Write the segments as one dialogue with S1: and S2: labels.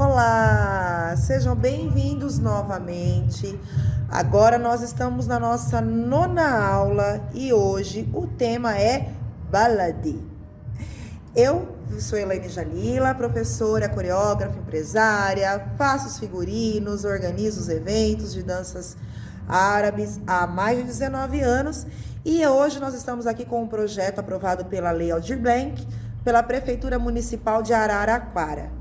S1: Olá, sejam bem-vindos novamente. Agora nós estamos na nossa nona aula e hoje o tema é balade. Eu sou Elaine Jalila, professora, coreógrafa, empresária, faço os figurinos, organizo os eventos de danças árabes há mais de 19 anos e hoje nós estamos aqui com um projeto aprovado pela Lei Aldir Blanc, pela Prefeitura Municipal de Araraquara.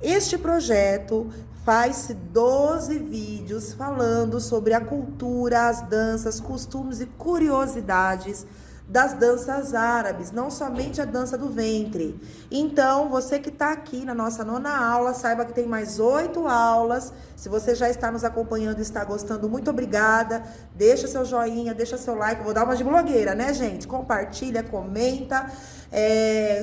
S1: Este projeto faz 12 vídeos falando sobre a cultura, as danças, costumes e curiosidades das danças árabes, não somente a dança do ventre. Então, você que está aqui na nossa nona aula, saiba que tem mais 8 aulas. Se você já está nos acompanhando e está gostando, muito obrigada. Deixa seu joinha, deixa seu like. Vou dar uma de blogueira, né, gente? Compartilha, comenta.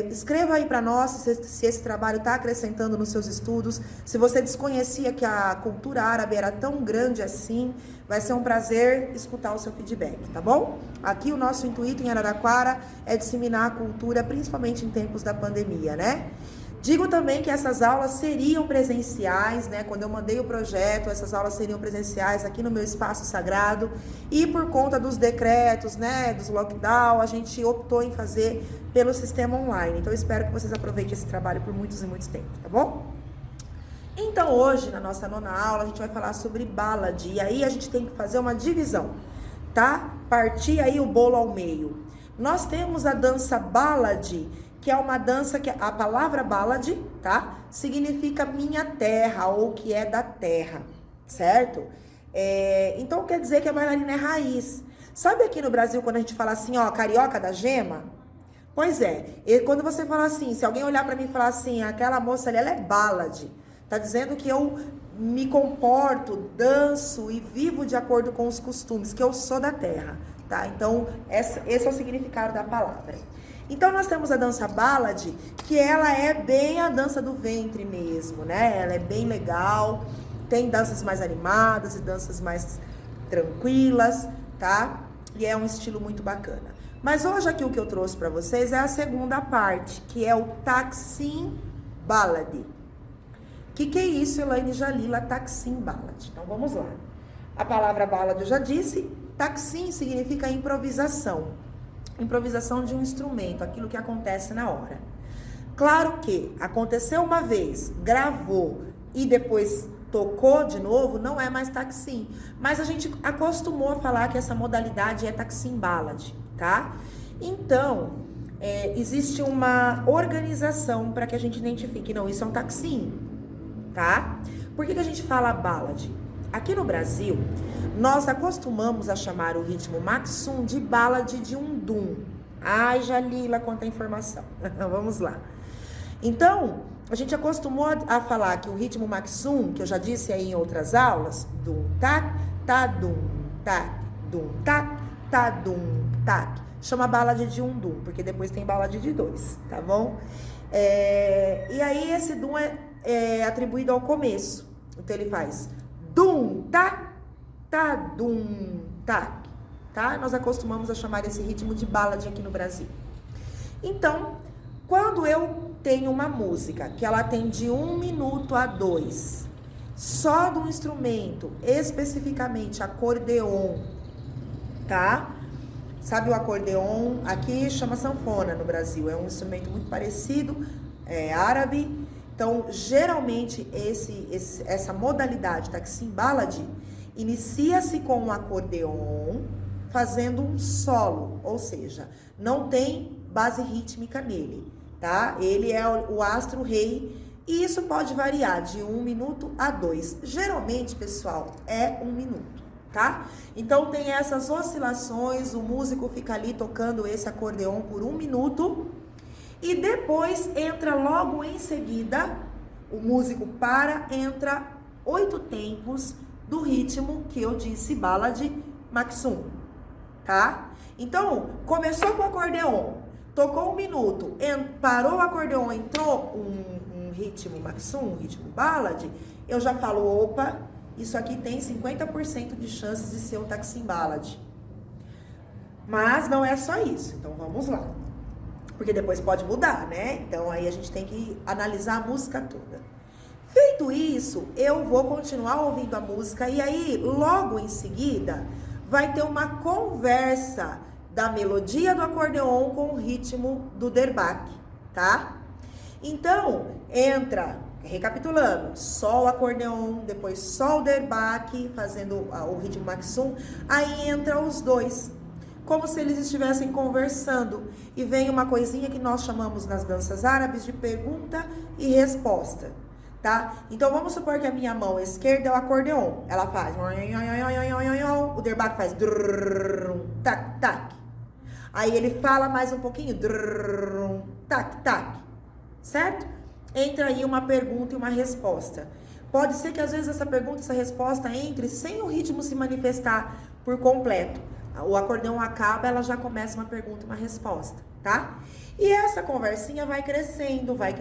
S1: Escreva aí para nós se esse trabalho está acrescentando nos seus estudos. Se você desconhecia que a cultura árabe era tão grande assim, vai ser um prazer escutar o seu feedback, tá bom? Aqui o nosso intuito em Araraquara é disseminar a cultura, principalmente em tempos da pandemia, né? Digo também que essas aulas seriam presenciais, né? Quando eu mandei o projeto, essas aulas seriam presenciais aqui no meu espaço sagrado. E por conta dos decretos, né, dos lockdown, a gente optou em fazer pelo sistema online. Então, eu espero que vocês aproveitem esse trabalho por muitos e muitos tempos, tá bom? Então, hoje, na nossa nona aula, a gente vai falar sobre balade. E aí, a gente tem que fazer uma divisão, tá? Partir aí o bolo ao meio. Nós temos a dança balade, que é uma dança que a palavra balade, tá? Significa minha terra, ou que é da terra, certo? Então, quer dizer que a bailarina é raiz. Sabe aqui no Brasil, quando a gente fala assim, ó, carioca da gema? Pois é, e quando você fala assim, se alguém olhar pra mim e falar assim, aquela moça ali, ela é balade. Tá dizendo que eu me comporto, danço e vivo de acordo com os costumes, que eu sou da terra, tá? Então, esse é o significado da palavra. Então, nós temos a dança balade, que ela é bem a dança do ventre mesmo, né? Ela é bem legal, tem danças mais animadas e danças mais tranquilas, tá? E é um estilo muito bacana. Mas hoje aqui o que eu trouxe para vocês é a segunda parte, que é o Taksim Balade. O que é isso, Elaine Jalila, Taksim Balade? Então, vamos lá. A palavra balade eu já disse, Taksim significa improvisação. Improvisação de um instrumento, aquilo que acontece na hora. Claro que aconteceu uma vez, gravou e depois tocou de novo, não é mais Taksim. Mas a gente acostumou a falar que essa modalidade é Taksim Balade, tá? Então, existe uma organização para que a gente identifique, não, isso é um Taksim, tá? Por que a gente fala balade? Aqui no Brasil, nós acostumamos a chamar o ritmo Maksum de balade de undum. Ai, Jalila, quanta informação. Vamos lá. Então, a gente acostumou a falar que o ritmo Maksum, que eu já disse aí em outras aulas, dum tac, tá dum tac, dum tac, tá dum tac, chama balade de undum, porque depois tem balade de dois, tá bom? E aí esse dum é atribuído ao começo. Então ele faz dum tac, tá dum tac, tá? Nós acostumamos a chamar esse ritmo de balade aqui no Brasil. Então, quando eu tenho uma música que ela tem de 1 minuto a 2, só do instrumento, especificamente acordeon, tá? Sabe o acordeon? Aqui chama sanfona no Brasil, é um instrumento muito parecido, árabe. Então, geralmente, essa modalidade Taksim Balade inicia-se com um acordeon fazendo um solo, ou seja, não tem base rítmica nele, tá? Ele é o astro-rei e isso pode variar de 1 minuto a 2. Geralmente, pessoal, é 1 minuto, tá? Então, tem essas oscilações, o músico fica ali tocando esse acordeon por 1 minuto. E depois entra logo em seguida, o músico entra 8 tempos do ritmo que eu disse, balade Maksum, tá? Então, começou com o acordeon, tocou 1 minuto, parou o acordeon, entrou um ritmo Maksum, um ritmo balade, eu já falo, opa, isso aqui tem 50% de chances de ser um Taksim Balade. Mas não é só isso, então vamos lá. Porque depois pode mudar, né? Então aí a gente tem que analisar a música toda. Feito isso, eu vou continuar ouvindo a música e aí, logo em seguida, vai ter uma conversa da melodia do acordeon com o ritmo do derbaque, tá? Então, entra, recapitulando, só o acordeon, depois só o derbaque, fazendo o ritmo maxum, aí entra os dois, como se eles estivessem conversando. E vem uma coisinha que nós chamamos nas danças árabes de pergunta e resposta, tá? Então, vamos supor que a minha mão esquerda é o acordeon. Ela faz... O derbaque faz... Tac, tac. Aí ele fala mais um pouquinho... Tac, tac. Certo? Entra aí uma pergunta e uma resposta. Pode ser que às vezes essa pergunta e essa resposta entre sem o ritmo se manifestar por completo. O acordeão acaba, ela já começa uma pergunta e uma resposta, tá? E essa conversinha vai crescendo, vai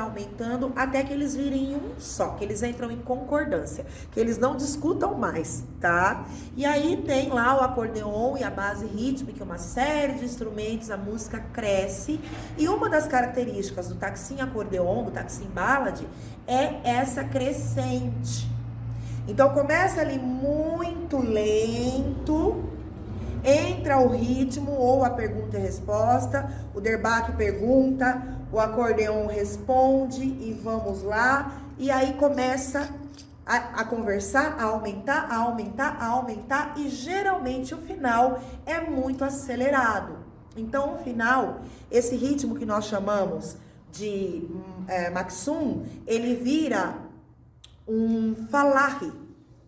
S1: aumentando, até que eles virem um só, que eles entram em concordância, que eles não discutam mais, tá? E aí tem lá o acordeon e a base rítmica, uma série de instrumentos, a música cresce. E uma das características do taksim acordeon, do taksim ballad, é essa crescente. Então começa ali muito lento, entra o ritmo ou a pergunta e resposta, o derbaque pergunta, o acordeon responde e vamos lá. E aí começa a conversar, a aumentar e geralmente o final é muito acelerado. Então, no final, esse ritmo que nós chamamos de maxum, ele vira um falahi,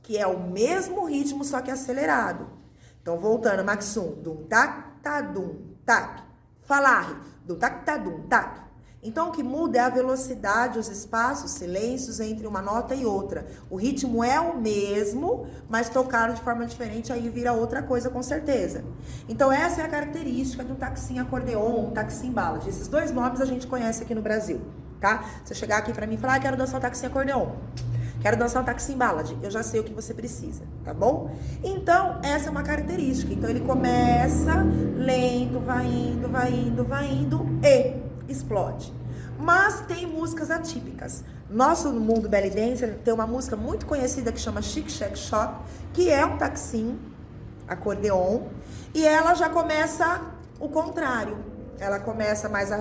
S1: que é o mesmo ritmo, só que acelerado. Então, voltando, maxum, dum, tac, tá, dum, tac. Falahi, dum, tac, tá, dum, tac. Então, o que muda é a velocidade, os espaços, silêncios entre uma nota e outra. O ritmo é o mesmo, mas tocado de forma diferente, aí vira outra coisa com certeza. Então, essa é a característica de um taksim acordeon, um taksim ballad. Esses dois nomes a gente conhece aqui no Brasil, tá? Você chegar aqui pra mim e falar, quero dançar um taksim acordeon. Quero dançar um taksim ballad, eu já sei o que você precisa, tá bom? Então, essa é uma característica. Então, ele começa lento, vai indo e explode. Mas tem músicas atípicas. Nosso mundo belly dancer tem uma música muito conhecida que chama Chic Shack Shop, que é um taksim acordeon, e ela já começa o contrário. Ela começa mais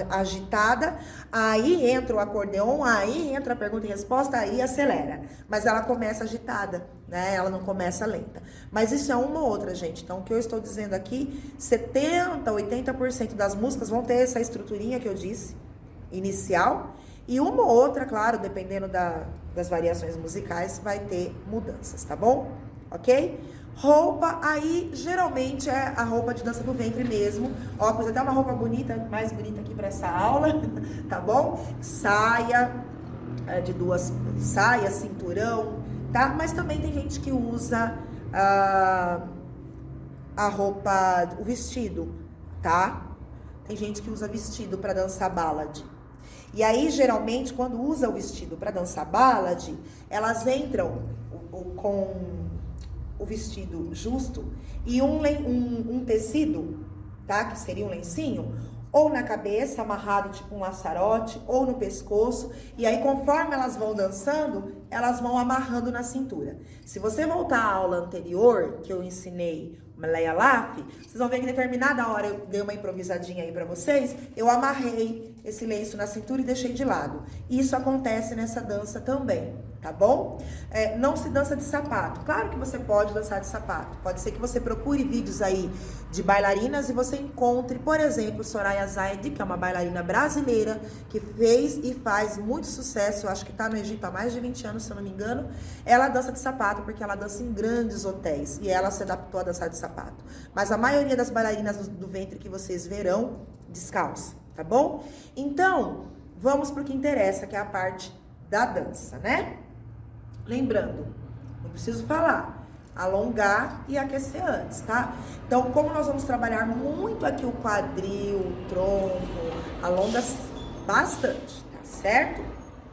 S1: agitada, aí entra o acordeon, aí entra a pergunta e resposta, aí acelera. Mas ela começa agitada, né? Ela não começa lenta. Mas isso é uma ou outra, gente. Então, o que eu estou dizendo aqui, 70%, 80% das músicas vão ter essa estruturinha que eu disse, inicial. E uma ou outra, claro, dependendo das variações musicais, vai ter mudanças, tá bom? Ok? Roupa, aí geralmente é a roupa de dança do ventre mesmo. Ó, pus até uma roupa bonita, mais bonita aqui para essa aula, tá bom? Saia, de duas saias, cinturão, tá? Mas também tem gente que usa a roupa, o vestido, tá? Tem gente que usa vestido para dançar ballad. E aí, geralmente, quando usa o vestido para dançar ballad, elas entram com o vestido justo e um tecido, tá? Que seria um lencinho, ou na cabeça, amarrado tipo um laçarote, ou no pescoço. E aí, conforme elas vão dançando, elas vão amarrando na cintura. Se você voltar à aula anterior, que eu ensinei Maleia Laf, vocês vão ver que em determinada hora eu dei uma improvisadinha aí pra vocês, eu amarrei esse lenço na cintura e deixei de lado. Isso acontece nessa dança também, tá bom? Não se dança de sapato. Claro que você pode dançar de sapato. Pode ser que você procure vídeos aí de bailarinas e você encontre, por exemplo, Soraya Zaid, que é uma bailarina brasileira que fez e faz muito sucesso. Eu acho que tá no Egito há mais de 20 anos, se eu não me engano. Ela dança de sapato porque ela dança em grandes hotéis e ela se adaptou a dançar de sapato. Mas a maioria das bailarinas do ventre que vocês verão, descalça, tá bom? Então, vamos pro que interessa, que é a parte da dança, né? Lembrando, não preciso falar, alongar e aquecer antes, tá? Então, como nós vamos trabalhar muito aqui o quadril, o tronco, alonga bastante, tá certo?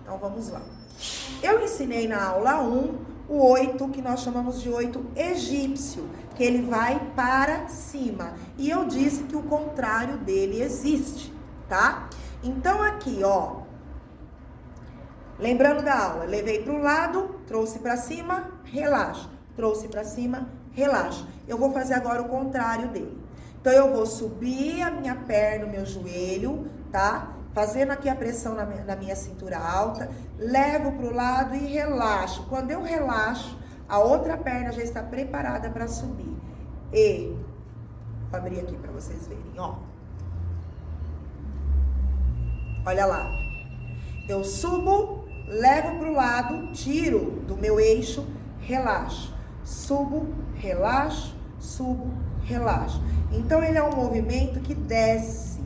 S1: Então, vamos lá. Eu ensinei na aula 1 o 8, que nós chamamos de 8 egípcio, que ele vai para cima. E eu disse que o contrário dele existe, tá? Então, aqui, ó, Lembrando da aula, levei para o lado, trouxe para cima, relaxa. Trouxe para cima, relaxa. Eu vou fazer agora o contrário dele. Então, eu vou subir a minha perna, o meu joelho, tá? Fazendo aqui a pressão na minha cintura alta. Levo para o lado e relaxo. Quando eu relaxo, a outra perna já está preparada para subir. E, vou abrir aqui para vocês verem, ó. Olha lá. Eu subo, levo para o lado, tiro do meu eixo, relaxo. Subo, relaxo, subo, relaxo. Então, ele é um movimento que desce.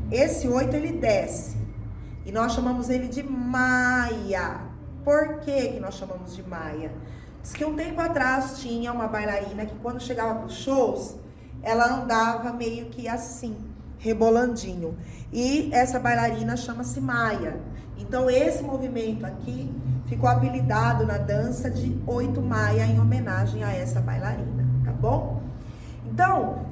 S1: Esse 8, ele desce. E nós chamamos ele de Maia. Por que nós chamamos de Maia? Diz que um tempo atrás tinha uma bailarina que quando chegava para os shows, ela andava meio que assim, rebolandinho. E essa bailarina chama-se Maia. Então, esse movimento aqui ficou apelidado na dança de 8 Maia em homenagem a essa bailarina, tá bom? Então,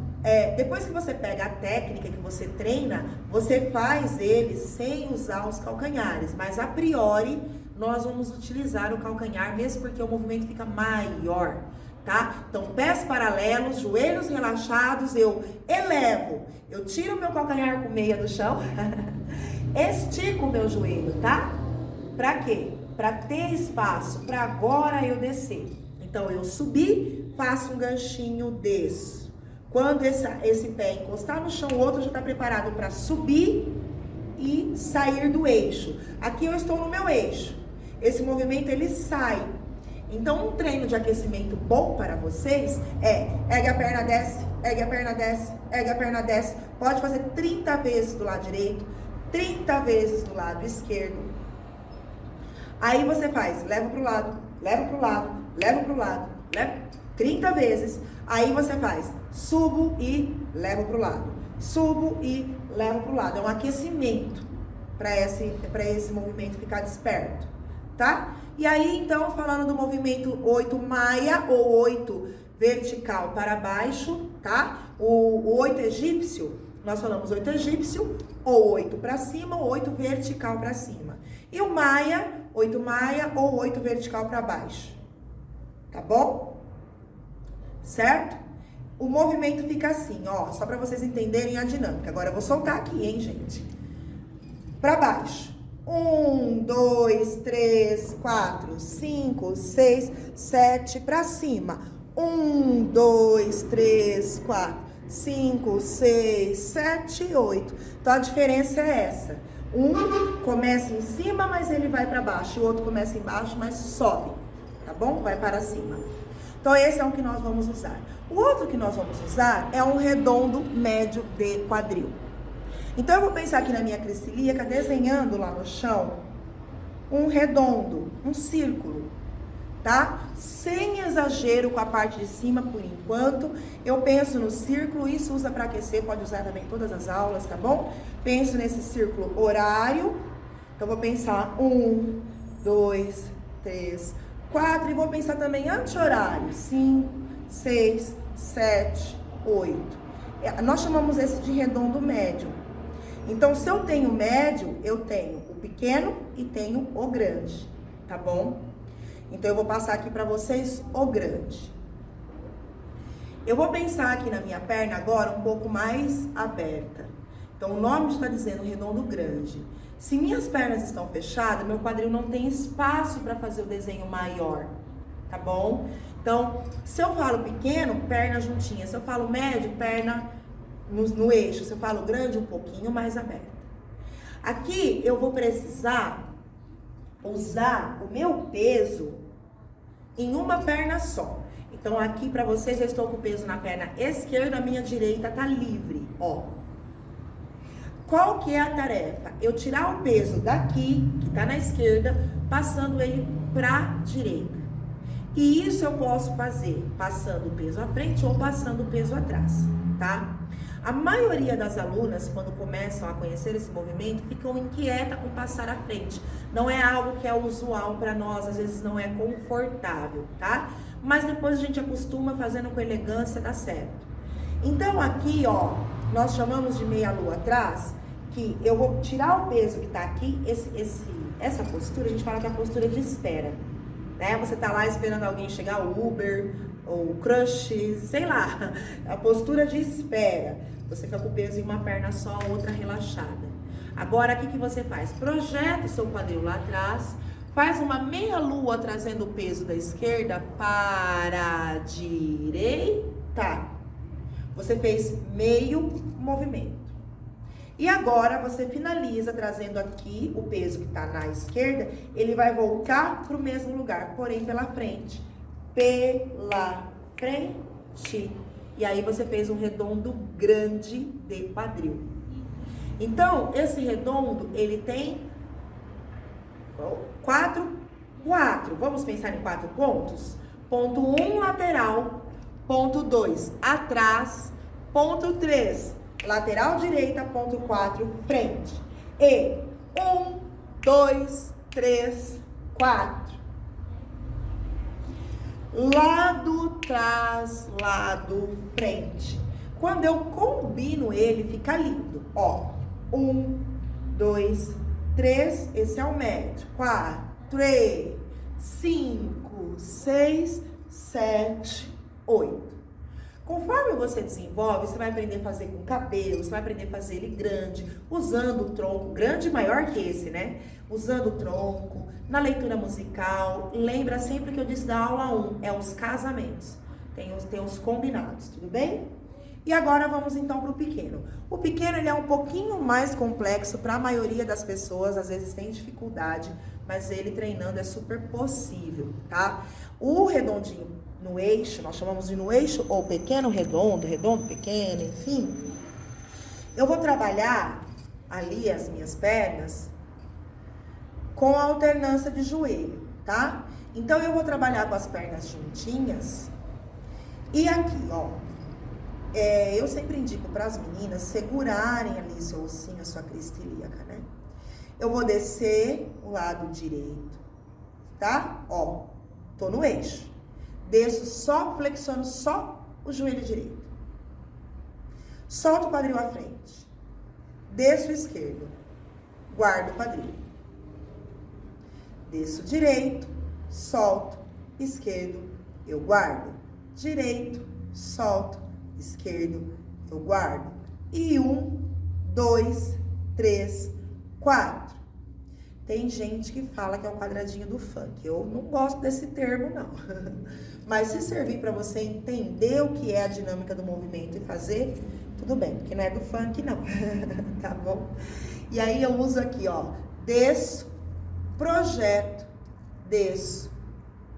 S1: depois que você pega a técnica que você treina, você faz ele sem usar os calcanhares. Mas, a priori, nós vamos utilizar o calcanhar, mesmo porque o movimento fica maior, tá? Então, pés paralelos, joelhos relaxados, eu elevo. Eu tiro o meu calcanhar com meia do chão, estico o meu joelho, tá? Pra quê? Pra ter espaço, pra agora eu descer. Então, eu subi, faço um ganchinho, desço. Quando esse pé encostar no chão, o outro já está preparado para subir e sair do eixo. Aqui eu estou no meu eixo. Esse movimento, ele sai. Então, um treino de aquecimento bom para vocês é ergue a perna, desce, ergue a perna, desce, ergue a perna, desce. Pode fazer 30 vezes do lado direito, 30 vezes do lado esquerdo. Aí você faz, leva para o lado, leva para o lado, leva para o lado, leva 30 vezes. Aí você faz, subo e levo para o lado, subo e levo para o lado. É um aquecimento para esse movimento ficar desperto, tá? E aí, então, falando do movimento 8 Maia ou 8 vertical para baixo, tá? O 8 egípcio, nós falamos 8 egípcio, ou 8 para cima, ou 8 vertical para cima. E o Maia, 8 Maia ou 8 vertical para baixo, tá bom? Certo? O movimento fica assim, ó, só para vocês entenderem a dinâmica. Agora eu vou soltar aqui, hein, gente? Para baixo. 1, 2, 3, 4, 5, 6, 7, para cima. 1, 2, 3, 4, 5, 6, 7, 8. Então a diferença é essa. Um começa em cima, mas ele vai para baixo. O outro começa embaixo, mas sobe, tá bom? Vai para cima. Então, esse é o que nós vamos usar. O outro que nós vamos usar é um redondo médio de quadril. Então, eu vou pensar aqui na minha cristilíaca, desenhando lá no chão, um redondo, um círculo, tá? Sem exagero com a parte de cima, por enquanto. Eu penso no círculo, isso usa para aquecer, pode usar também em todas as aulas, tá bom? Penso nesse círculo horário. Então, vou pensar 1, 2, 3, 4, e vou pensar também anti-horário, 5, 6, 7, 8. Nós chamamos esse de redondo médio. Então, se eu tenho médio, eu tenho o pequeno e tenho o grande, tá bom? Então, eu vou passar aqui para vocês o grande. Eu vou pensar aqui na minha perna agora um pouco mais aberta. Então, o nome está dizendo redondo grande. Se minhas pernas estão fechadas, meu quadril não tem espaço para fazer o desenho maior, tá bom? Então, se eu falo pequeno, perna juntinha. Se eu falo médio, perna no eixo. Se eu falo grande, um pouquinho mais aberta. Aqui, eu vou precisar usar o meu peso em uma perna só. Então, aqui para vocês, eu estou com o peso na perna esquerda, a minha direita tá livre, ó. Qual que é a tarefa? Eu tirar o peso daqui, que tá na esquerda, passando ele pra direita. E isso eu posso fazer passando o peso à frente ou passando o peso atrás, tá? A maioria das alunas, quando começam a conhecer esse movimento, ficam inquietas com passar à frente. Não é algo que é usual para nós, às vezes não é confortável, tá? Mas depois a gente acostuma, fazendo com elegância, dá certo. Então aqui, ó, nós chamamos de meia lua atrás, que eu vou tirar o peso que tá aqui, esse Essa postura, a gente fala que é a postura de espera, né? Você tá lá esperando alguém chegar, o Uber, ou o crush, sei lá. A postura de espera. Você fica com o peso em uma perna só, outra relaxada. Agora, o que você faz? Projeta o seu quadril lá atrás, faz uma meia lua trazendo o peso da esquerda para a direita. Você fez meio movimento. E agora você finaliza trazendo aqui o peso que está na esquerda, ele vai voltar para o mesmo lugar, porém pela frente. Pela frente. E aí você fez um redondo grande de quadril. Então, esse redondo, ele tem quatro. Vamos pensar em 4 pontos? Ponto 1, lateral. Ponto 2, atrás. Ponto 3, lateral direita. Ponto 4, frente. E 1, 2, 3, 4. Lado, trás, lado, frente. Quando eu combino ele, fica lindo. Ó, 1, 2, 3, esse é o médio. 4, 5, 6, 7, 8. Conforme você desenvolve, você vai aprender a fazer com cabelo, você vai aprender a fazer ele grande, usando o tronco, grande e maior que esse, né? Usando o tronco, na leitura musical. Lembra sempre que eu disse da aula 1, é os casamentos. Tem os combinados, tudo bem? E agora vamos então para o pequeno. O pequeno, ele é um pouquinho mais complexo para a maioria das pessoas, às vezes tem dificuldade, mas ele treinando é super possível, tá? O redondinho no eixo, nós chamamos de no eixo ou pequeno redondo, redondo pequeno, enfim. Eu vou trabalhar ali as minhas pernas com a alternância de joelho, tá? Então eu vou trabalhar com as pernas juntinhas. E aqui, ó, eu sempre indico para as meninas segurarem ali seu ossinho, a sua crista ilíaca, né? Eu vou descer o lado direito, tá? Ó, tô no eixo. Desço só, flexiono só o joelho direito. Solto o quadril à frente. Desço o esquerdo. Guardo o quadril. Desço direito, solto, esquerdo, eu guardo. Direito, solto, esquerdo, eu guardo. E 1, 2, 3, 4. Tem gente que fala que é o quadradinho do funk. Eu não gosto desse termo, não. Mas se servir para você entender o que é a dinâmica do movimento e fazer, tudo bem, porque não é do funk, não. Tá bom? E aí eu uso aqui, ó, desço, projeto, desço,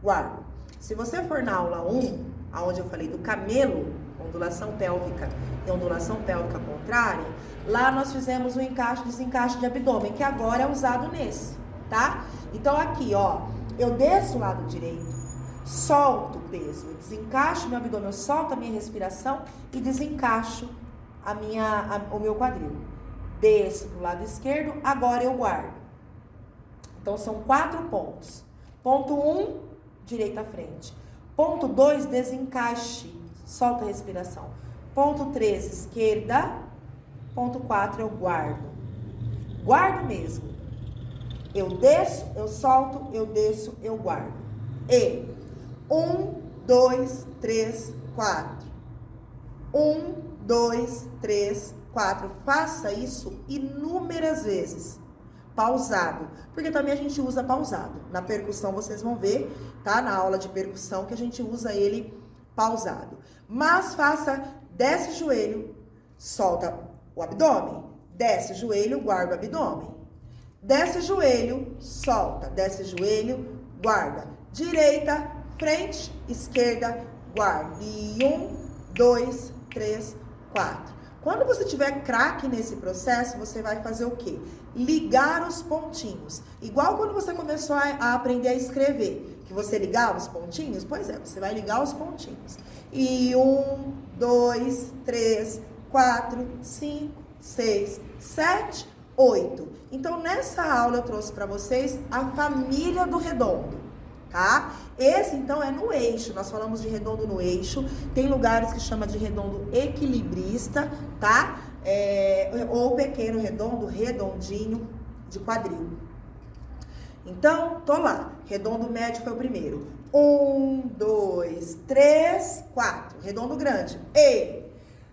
S1: guardo. Se você for na aula 1, onde eu falei do camelo, ondulação pélvica e ondulação pélvica contrária, lá nós fizemos o encaixe e desencaixe de abdômen, que agora é usado nesse, tá? Então aqui, ó, eu desço o lado direito, solto o peso, eu desencaixo meu abdômen, eu solto a minha respiração e desencaixo o meu quadril. Desço pro lado esquerdo, agora eu guardo. Então são 4 pontos. Ponto 1, direita à frente. Ponto 2, desencaixe, solta a respiração. Ponto 3, esquerda. Ponto 4, eu guardo. Guardo mesmo. Eu desço, eu solto, eu desço, eu guardo. E 1, 2, 3, 4. 1, 2, 3, 4. Faça isso inúmeras vezes. Pausado. Porque também a gente usa pausado. Na percussão vocês vão ver, tá? Na aula de percussão que a gente usa ele pausado. Mas faça, desce o joelho, solta o abdômen. Desce o joelho, guarda o abdômen. Desce o joelho, solta. Desce o joelho, guarda. Direita, frente, esquerda, guarda. E 1, 2, 3, 4. Quando você tiver craque nesse processo, você vai fazer o quê? Ligar os pontinhos. Igual quando você começou a aprender a escrever, que você ligava os pontinhos, pois é, você vai ligar os pontinhos. E 1, 2, 3, 4, 5, 6, 7, 8. Então, nessa aula eu trouxe para vocês a família do redondo, tá? Esse, então, é no eixo. Nós falamos de redondo no eixo. Tem lugares que chama de redondo equilibrista, tá? Ou pequeno redondo, redondinho de quadril. Então, tô lá. Redondo médio foi o primeiro. 1, 2, 3, 4. Redondo grande. E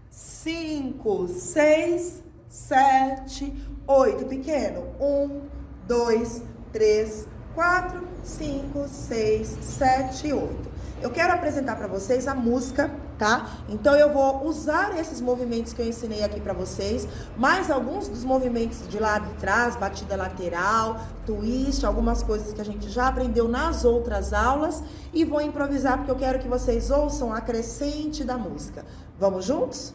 S1: 5, 6, 7, 8. Pequeno. 1, 2, 3, 4, 5, 6, 7, 8. Eu quero apresentar para vocês a música, tá? Então eu vou usar esses movimentos que eu ensinei aqui para vocês, mais alguns dos movimentos de lado e trás, batida lateral, twist, algumas coisas que a gente já aprendeu nas outras aulas, e vou improvisar porque eu quero que vocês ouçam a crescente da música. Vamos juntos?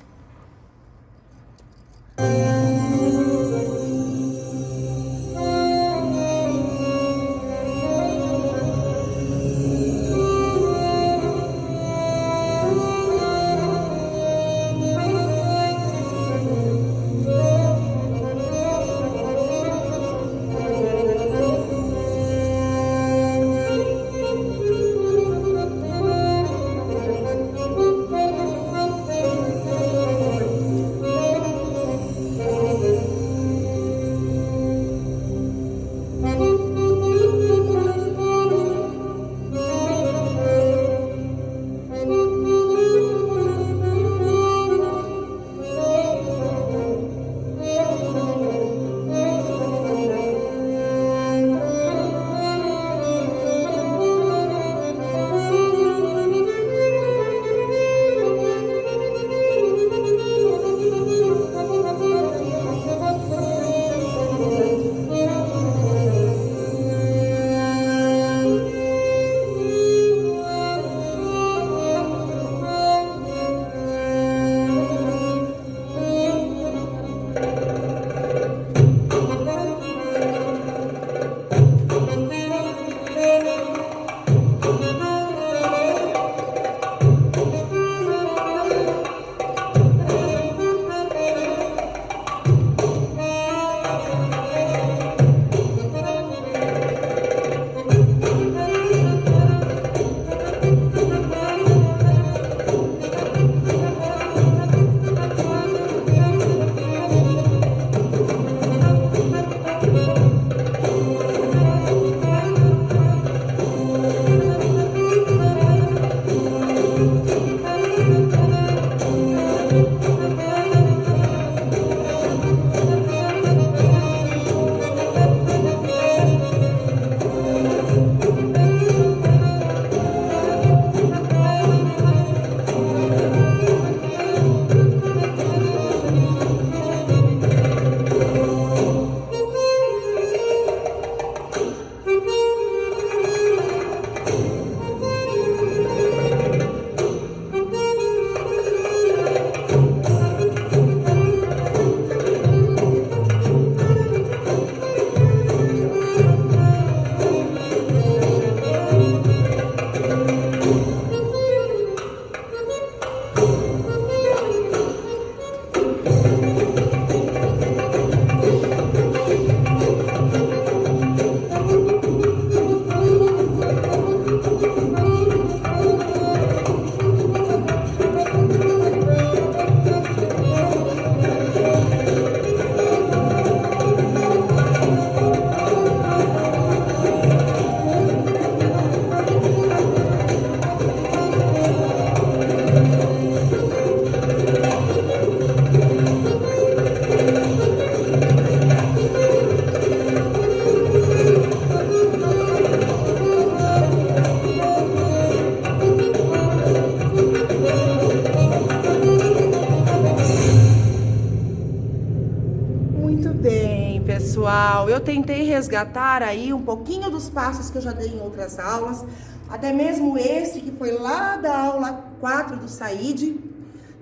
S1: Pessoal, eu tentei resgatar aí um pouquinho dos passos que eu já dei em outras aulas, até mesmo esse que foi lá da aula 4 do Said,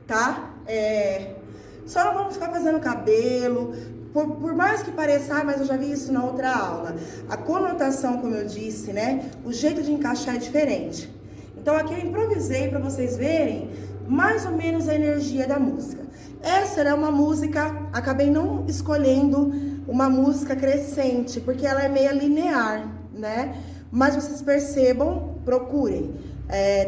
S1: tá? Só não vamos ficar fazendo cabelo, por mais que pareça, mas eu já vi isso na outra aula. A conotação, como eu disse, né? O jeito de encaixar é diferente. Então aqui eu improvisei para vocês verem mais ou menos a energia da música. Essa era uma música, acabei não escolhendo uma música crescente, porque ela é meio linear, né? Mas vocês percebam, procurem.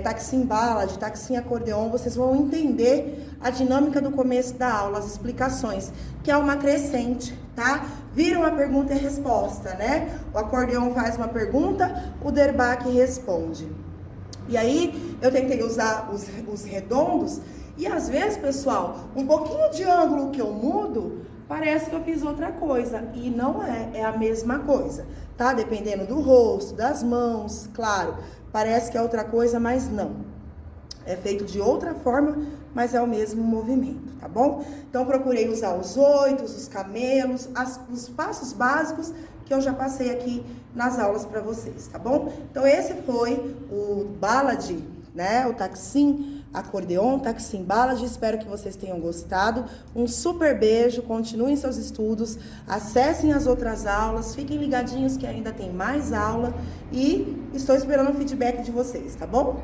S1: Taksim ballad, taksim acordeon, vocês vão entender a dinâmica do começo da aula, as explicações, que é uma crescente, tá? tá? Vira uma pergunta e resposta, né? O acordeon faz uma pergunta, o derbaque responde. E aí, eu tentei usar os redondos e às vezes, pessoal, um pouquinho de ângulo que eu mudo, parece que eu fiz outra coisa. E não é a mesma coisa, tá? Dependendo do rosto, das mãos, claro. Parece que é outra coisa, mas não. É feito de outra forma, mas é o mesmo movimento, tá bom? Então, procurei usar os oitos, os camelos, os passos básicos que eu já passei aqui nas aulas para vocês, tá bom? Então, esse foi o Ballad, né? O Taksim Acordeon, Taksim Ballad. Espero que vocês tenham gostado. Um super beijo, continuem seus estudos, acessem as outras aulas, fiquem ligadinhos que ainda tem mais aula e estou esperando o feedback de vocês, tá bom?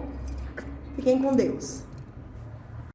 S1: Fiquem com Deus.